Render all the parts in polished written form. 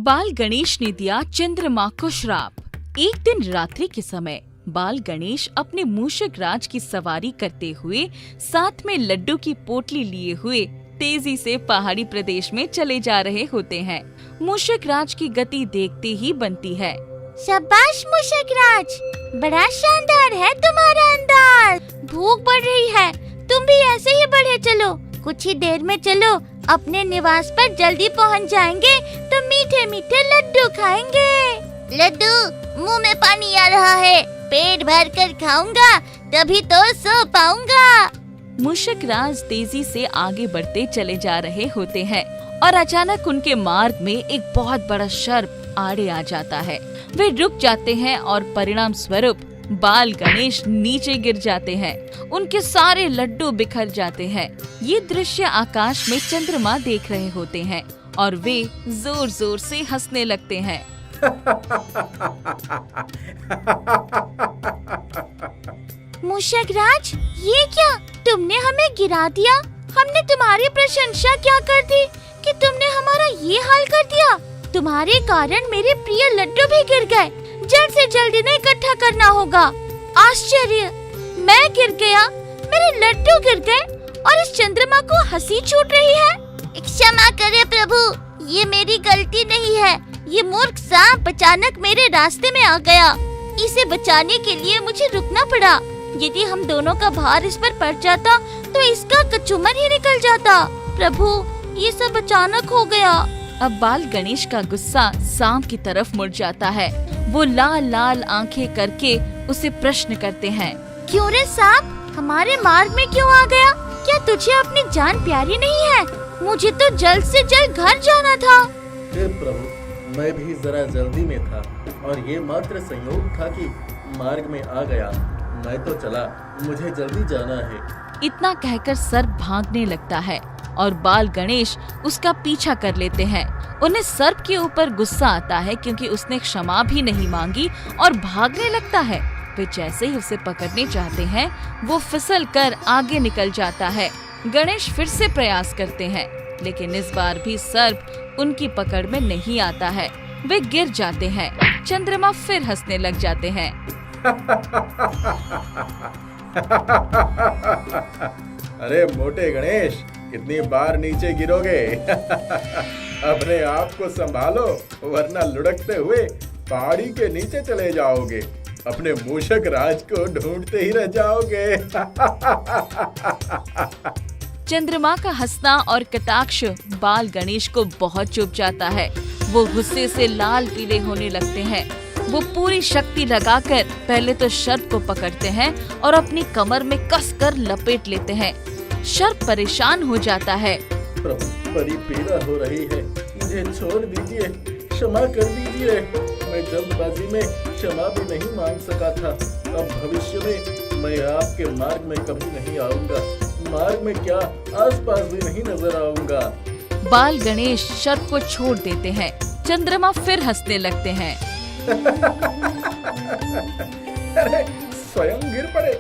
बाल गणेश ने दिया चंद्रमा को श्राप। एक दिन रात्रि के समय बाल गणेश अपने मूषक राज की सवारी करते हुए साथ में लड्डू की पोटली लिए हुए तेजी से पहाड़ी प्रदेश में चले जा रहे होते हैं। मूषक राज की गति देखते ही बनती है। शाबाश मूषक राज, बड़ा शानदार है तुम्हारा अंदाज। भूख बढ़ रही है, तुम भी ऐसे ही बढ़े चलो। कुछ ही देर में चलो, अपने निवास पर जल्दी पहुंच जाएंगे तो मीठे मीठे लड्डू खाएंगे। लड्डू, मुंह में पानी आ रहा है, पेट भर कर खाऊंगा तभी तो सो पाऊंगा। मूषक राज तेजी से आगे बढ़ते चले जा रहे होते हैं और अचानक उनके मार्ग में एक बहुत बड़ा सर्प आड़े आ जाता है। वे रुक जाते हैं और परिणाम स्वरूप बाल गणेश नीचे गिर जाते हैं। उनके सारे लड्डू बिखर जाते हैं। ये दृश्य आकाश में चंद्रमा देख रहे होते हैं और वे जोर जोर से हंसने लगते हैं। मूषक राज, ये क्या, तुमने हमें गिरा दिया? हमने तुम्हारी प्रशंसा क्या कर दी कि तुमने हमारा ये हाल कर दिया? तुम्हारे कारण मेरे प्रिय लड्डू भी गिर गए। जल्द से जल्द इन्हें इकट्ठा करना होगा। आश्चर्य, मैं गिर गया, मेरे लड्डू गिर गए और इस चंद्रमा को हंसी छूट रही है। क्षमा करे प्रभु, ये मेरी गलती नहीं है। ये मूर्ख सांप अचानक मेरे रास्ते में आ गया। इसे बचाने के लिए मुझे रुकना पड़ा। यदि हम दोनों का भार इस पर पड़ जाता तो इसका कचूमर ही निकल जाता। प्रभु, ये सब अचानक हो गया। अब बाल गणेश का गुस्सा सांप की तरफ मुड़ जाता है। वो लाल लाल आंखें करके उसे प्रश्न करते हैं। क्यों रे सांप, हमारे मार्ग में क्यों आ गया? क्या तुझे अपनी जान प्यारी नहीं है? मुझे तो जल्द से जल्द घर जाना था। हे प्रभु, मैं भी जरा जल्दी में था और ये मात्र संयोग था कि मार्ग में आ गया। मैं तो चला, मुझे जल्दी जाना है। इतना कहकर सर्प भागने लगता है और बाल गणेश उसका पीछा कर लेते हैं। उन्हें सर्प के ऊपर गुस्सा आता है क्योंकि उसने क्षमा भी नहीं मांगी और भागने लगता है। वे जैसे ही उसे पकड़ने चाहते हैं वो फिसल कर आगे निकल जाता है। गणेश फिर से प्रयास करते हैं लेकिन इस बार भी सर्प उनकी पकड़ में नहीं आता है। वे गिर जाते हैं। चंद्रमा फिर हंसने लग जाते हैं। अरे मोटे गणेश, कितनी बार नीचे गिरोगे? अपने आप को संभालो वरना लुढ़कते हुए पहाड़ी के नीचे चले जाओगे। अपने मूषक राज को ढूंढते ही रह जाओगे। चंद्रमा का हंसना और कटाक्ष बाल गणेश को बहुत चुभ जाता है। वो गुस्से से लाल पीले होने लगते हैं। वो पूरी शक्ति लगाकर पहले तो सर्प को पकड़ते हैं और अपनी कमर में कसकर लपेट लेते हैं। सर्प परेशान हो जाता है। प्रभु, बड़ी पीड़ा हो रही है, मुझे छोड़ दीजिए, क्षमा कर दीजिए। मैं जल्दबाजी में क्षमा भी नहीं मांग सका था। अब भविष्य में मैं आपके मार्ग में कभी नहीं आऊंगा। मार्ग में क्या, आसपास भी नहीं नजर आऊंगा। बाल गणेश सर्प को छोड़ देते हैं। चंद्रमा फिर हंसने लगते हैं। अरे, स्वयं गिर पड़े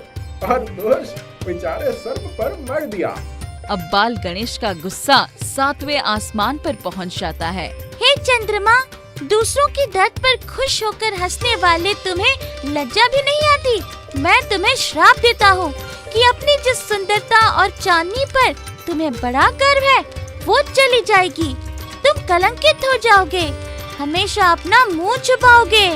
और दोष बेचारे सर्प पर मर दिया। अब बाल गणेश का गुस्सा 7वें आसमान पर पहुंच जाता है। हे चंद्रमा, दूसरों की दर्द पर खुश होकर हंसने वाले तुम्हें लज्जा भी नहीं आती। मैं तुम्हें श्राप देता हूँ कि अपनी जिस सुंदरता और चांदनी पर तुम्हें बड़ा गर्व है वो चली जाएगी। तुम कलंकित हो जाओगे, हमेशा अपना मुंह छुपाओगे।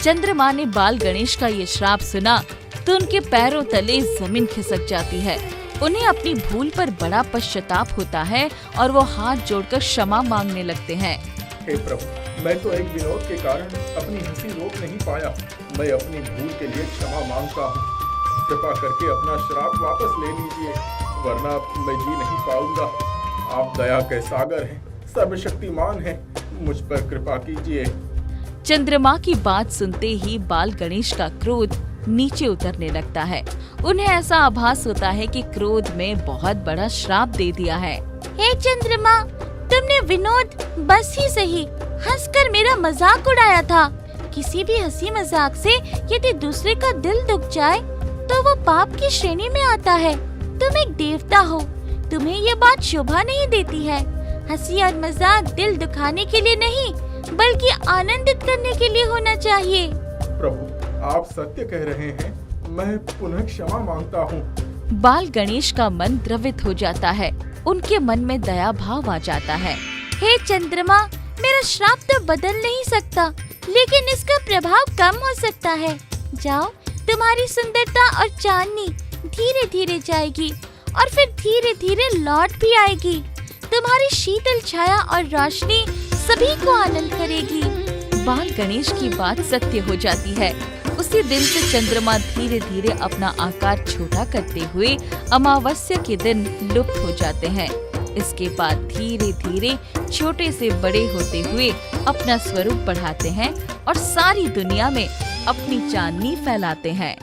चंद्रमा ने बाल गणेश का ये श्राप सुना तो उनके पैरों तले जमीन खिसक जाती है। उन्हें अपनी भूल पर बड़ा पश्चाताप होता है और वो हाथ जोड़कर क्षमा मांगने लगते हैं। हे प्रभु, मैं तो एक विनोद के कारण अपनी हंसी रोक नहीं पाया। मैं अपनी भूल के लिए क्षमा मांगता हूँ। कृपा करके अपना श्राप वापस ले लीजिए वरना मैं जी नहीं पाऊंगा। आप दया के सागर हैं, सर्वशक्तिमान हैं, मुझ पर कृपा कीजिए। चंद्रमा की बात सुनते ही बाल गणेश का क्रोध नीचे उतरने लगता है। उन्हें ऐसा आभास होता है कि क्रोध में बहुत बड़ा श्राप दे दिया है। हे चंद्रमा, तुमने विनोद बस ही सही हंसकर मेरा मजाक उड़ाया था। किसी भी हंसी मजाक से यदि दूसरे का दिल दुख जाए तो वो पाप की श्रेणी में आता है। तुम एक देवता हो, तुम्हें ये बात शोभा नहीं देती है। हंसी और मजाक दिल दुखाने के लिए नहीं बल्कि आनंदित करने के लिए होना चाहिए। प्रभु, आप सत्य कह रहे हैं। मैं पुनः क्षमा मांगता हूँ। बाल गणेश का मन द्रवित हो जाता है। उनके मन में दया भाव आ जाता है। हे चंद्रमा, मेरा श्राप तो बदल नहीं सकता, लेकिन इसका प्रभाव कम हो सकता है। जाओ, तुम्हारी सुंदरता और चांदनी धीरे धीरे जाएगी और फिर धीरे धीरे लौट भी आएगी। तुम्हारी शीतल छाया और रोशनी सभी को आनंद करेगी। बाल गणेश की बात सत्य हो जाती है। उसी दिन से चंद्रमा धीरे धीरे अपना आकार छोटा करते हुए अमावस्या के दिन लुप्त हो जाते हैं। इसके बाद धीरे धीरे छोटे से बड़े होते हुए अपना स्वरूप बढ़ाते हैं और सारी दुनिया में अपनी चांदनी फैलाते हैं।